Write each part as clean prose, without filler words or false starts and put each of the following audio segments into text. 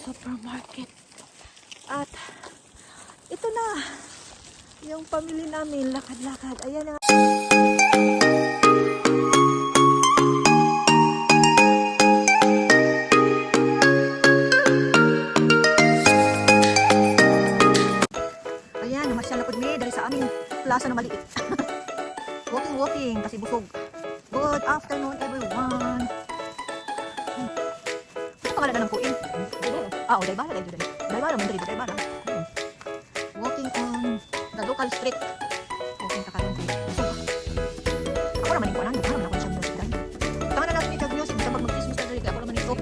Supermarket. At ito na yung pamili namin, lakad-lakad. Ayan na. Ayan, namasyal na po din dahil sa aming plaza na maliit. Walking kasi busog. Good afternoon everyone. Ano pangalan na ng puin? Daibara. Daibara man dito, Daibara. Walking on the local street. Walking ka karon. Busog. Ako naman yung kuanan, ako naman ako siya music dahil. Tama na natin yung music, bisa mag-Christmas na dali. Ako naman ito.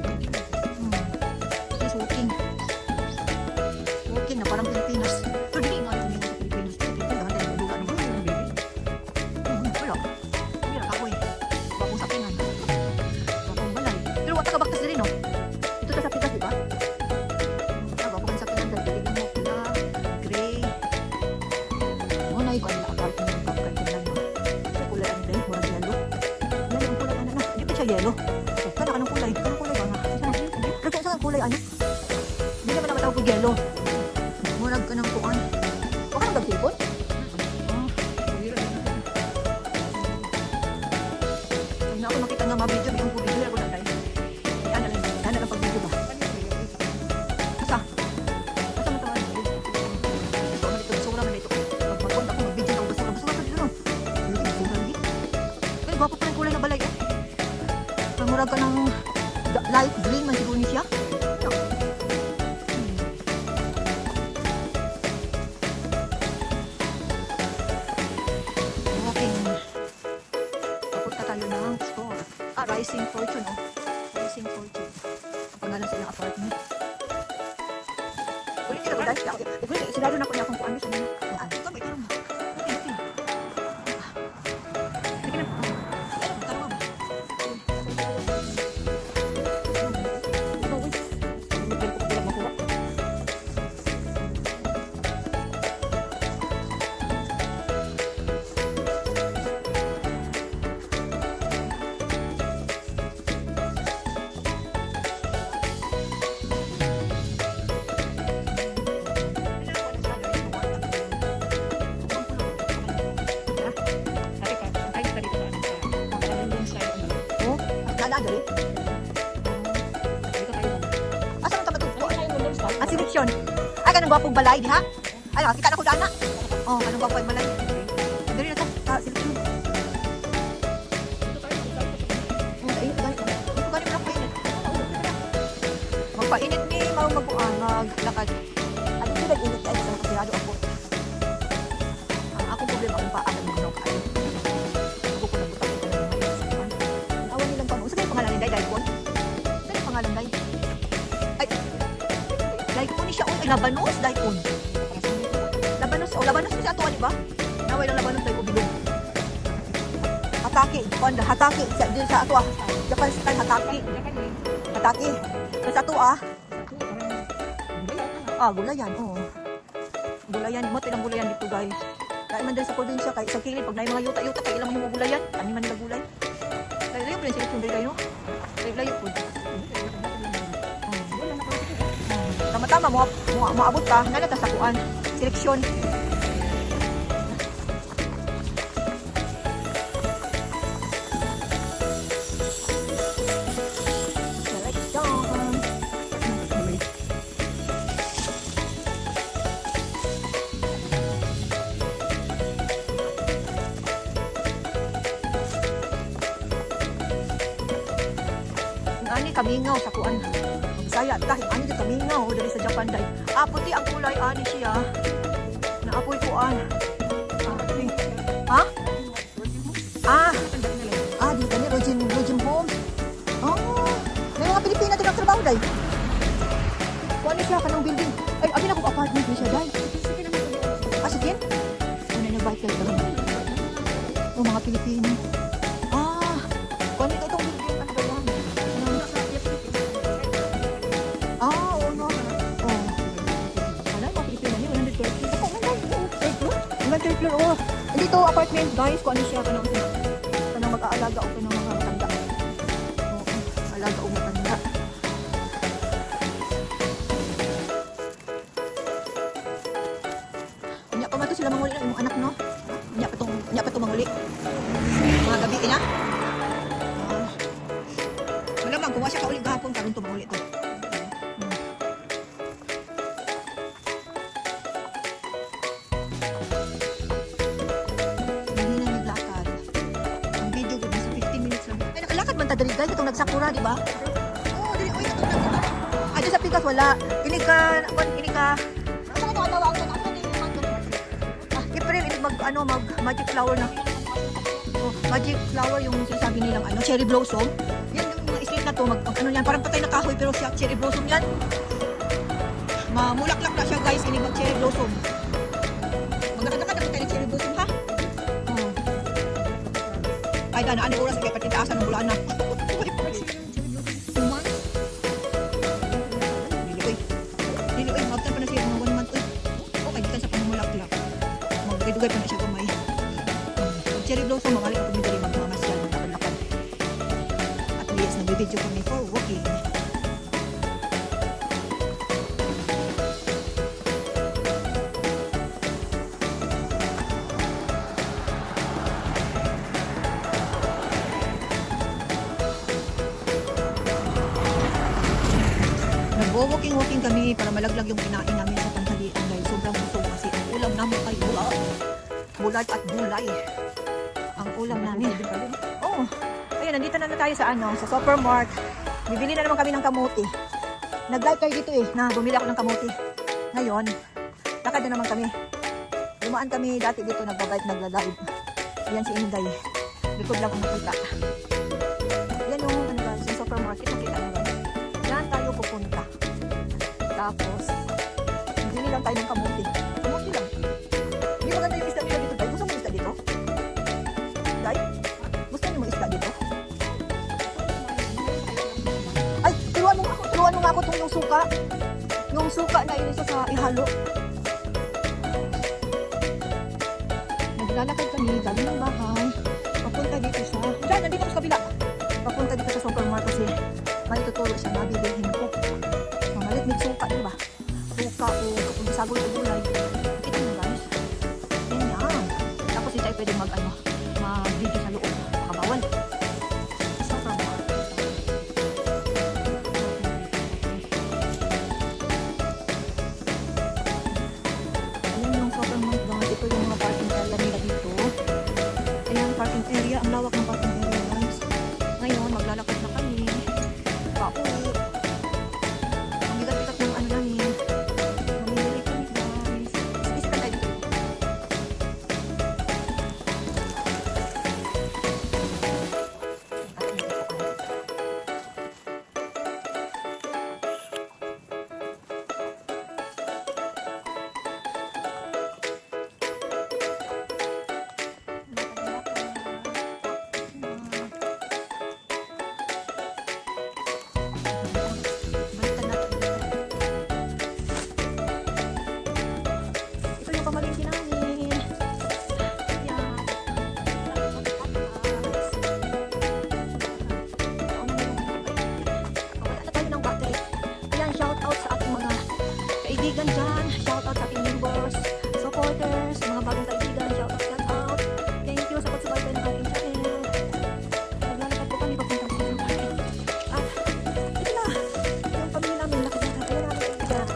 Please walking. Walking na parang Pilipinas. Pero hindi nga ito sa Pilipinas. Pilipinas naman tayo maduga. Ano ba yung baby? Wala. Hindi na kakoy. Bakong sapingan. Bakong balay. Pero wata ka baktas din, no? Ito sa sapitas, diba? Bakong sapingan dahil pili mo pula, gray. Muna yung kanila apartment ng kapkatilan mo. Sa kulay ang red, murag yellow. Yan ang kulay, ano na. Hindi pa siya yellow. Kala ka ng kulay. Anong kulay ba nga? Pero saan kulay, ano? Hindi naman naman tawag ko yellow. Murag ka ng kuan. Huwag ka nang gagtipon? Hindi na ako makita nga mga video. Yung video ako na tayo. Yan na lang pag-video ba? Asa? Asa mo tawain? Ito, malito. Basura man dito. Pag-magpunta ako mag-video na basura. Basura pa dito. Basura lagi. Pero gwapo pa rin kulay na balay. Murag ka ng light green man siguro niya siya. Rising Fortune, oh. Rising Fortune. Ang pangalan sa ilang apartment. Ulit ka na ba dahil? Sinado na ko niya kung ano siya na. Ito, may tarong ba? Sige na. Ayun, tarong ba? Dali. Asa man ta ba? Ang seleksyon. Ay kanang gwapong balay diha. Ay kita na ko dana. Oh, kanang gwapong balay. Diri na ta seleksyon. Magpainit ni magpuan maglakad. Ano sila init ay sa kasirado ako. Ang akong problema kung paano mo nang kayo. Daikon? Ano yung pangalan, Day? Ay, Daikon ni siya. Oh, Labanos, Daikon. Labanos, Labanos siya ato, di ba? Naway lang Labanos tayo, bilog. Hatake, Hatake, sa ato, Japan style, Hatake. Hatake. Sa ato, gulayan, oo. Gulayan, mo, tinang gulayan dito, guys. Kaya man din sa probinsya, kahit sa kilid, pag na yung mga yuta-yuta, kaya ilang mga gulayan, kami man nila gulay. Kaya layo pa rin sila sunday kayo. Layo po. Tama-tama, maabot ka. Nalata sa kuan. Seleksyon. Ani kamingaw sa kuan. Bisaya ta, ani di kamingaw dari sa Japan dai. Puti ang kulay ani siya. Naapoy kuan. Di kani Rogin Home. May mga Pilipina din ang trabaho dai. Kuan ni siya kanang building. Ay, abi na ko apartment ni siya dai. Sige. Ano na bike ka lang. Mga Pilipino. Kuan ni itong building ano ba yan? Third floor, dito apartment guys, kung ano siya, kanang mag-aalaga o kanang mga matanda. Alaga o matanda. sila manguli ng imong anak, no? Nya pa tong manguli. Mga gabi na. Malamang kung wa siya kauli gahapon karon to manguli to. Hindi na naglakad. Ang video ko nasa 15 minutes lang. Ay, nakalakad man ta diri guys, itong nagsakura, di ba? Oo, dili oy itong nagsakura. Ay, sa Pikas wala. Ini ka. Asa ka tawag ko? Asa ni April, ini mag magic flower na. Oh, magic flower yung sinasabi nilang cherry blossom. Yan yung mga street na to, ano yan, parang patay na kahoy pero siya cherry blossom yan. Mamulaklak na siya guys, ini mag cherry blossom. Magkakadakad na patay ng cherry blossom ha. Oh. Ay, ano oras kay patitaasan ng bulana. Dili, mabtan pa na siya mga 1 month. Okay, gitan sa pamulaklak. Magdugay pa na siya gamay. Cherry blossom, magaling ako dito magmamasyal, magkakadakad. At least, nagbibideo kami for walking. Nag-walking kami para malaglag yung kinain namin sa tanghalian dahil sobrang busog kasi ang ulam namin ay bulad at gulay. Ang ulam namin. Oh, ayun, nandito na tayo sa sa supermart. Bibili na naman kami ng kamuti. Nag-live tayo dito na bumili ako ng kamuti. Ngayon, lakad na naman kami. Dumaan kami dati dito, nagbabike, nagla-live. Yan si Inday. Likod lang ang nakita. Yan yung, guys, yung supermarket. Nakita mo guys. Yan tayo pupunta. Tapos, bibili lang tayo ng kamuti. Kamuti lang. Hindi maganda yung isda nila dito, guys. Gusto mo isda dito? Guys? Gusto niyo mo isda dito? Ay, turuan mo nga ako itong yung suka. Yung suka na inisa sa ihalo. Naglalakad kami, galing ng bahay. Papunta dito sa... Diyan, nandito ko sa kabila. Papunta dito sa supermarket kasi may tuturo siya, mabibilhin ko. Mamalit, may suka, diba? Suka o kung sagol o gulay. Kita mo guys. Yan. Tapos hindi tayo pwede mag-video sa loob. Makabawal. Ayan yung supermarket guys. Ito yung mga parking area nila dito. Ayan, parking area. Ang lawak ng parking area guys. Ngayon, maglalakad na kami. Pauwi. Ang bigat-bigat ng namin. Mamimili kami guys. Isip tayo dito. Ito yung pamalingki namin. Yan. Wala tayo ng battery. Ayan, shout out sa ating mga kaibigan dyan. Shout out sa ating members, supporters, mga bagong kaibigan. Shout out. Thank you sa pagsubaybay ng ating channel. Naglalakad po kami papuntang supermarket. At ito na. Yung pamilya namin, lakad na tayo namin. Tingnan.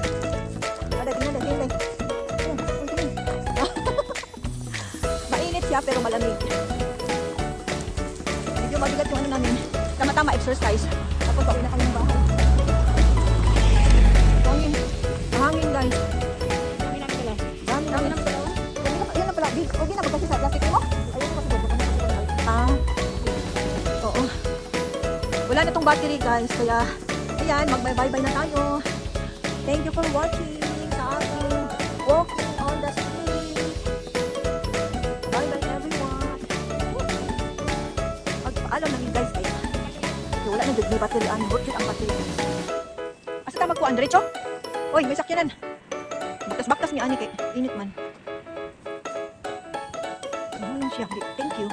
Mainit siya pero malamig. Medyo mabigat yung namin. Tama-tama exercise. Tapos pauwi na kami ng bahay. Hangin guys. Dami namin pala. Yan na pala. Huwag na magkasi sa plastic mo. Ayun na kasi. Oo. Wala na tong battery guys. Kaya, ayan, mag-bye-bye na tayo. Thank you for watching sa ating walking on the street. Bye-bye everyone. Pagpaalam namin guys kaya wala na may battery. Burkit ang battery. Asa ta magkuhan? Diretso? Uy, may sakyanan. Baktas-baktas ni Ani kay init man. Ano siya? Thank you.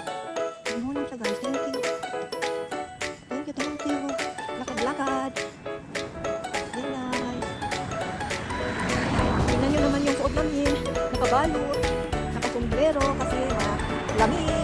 Ano siya guys? Thank you. Thank you. Lakad-lakad. Tingnan nyo naman yung suot namin. Nakabalot. sombrero kasi lamig.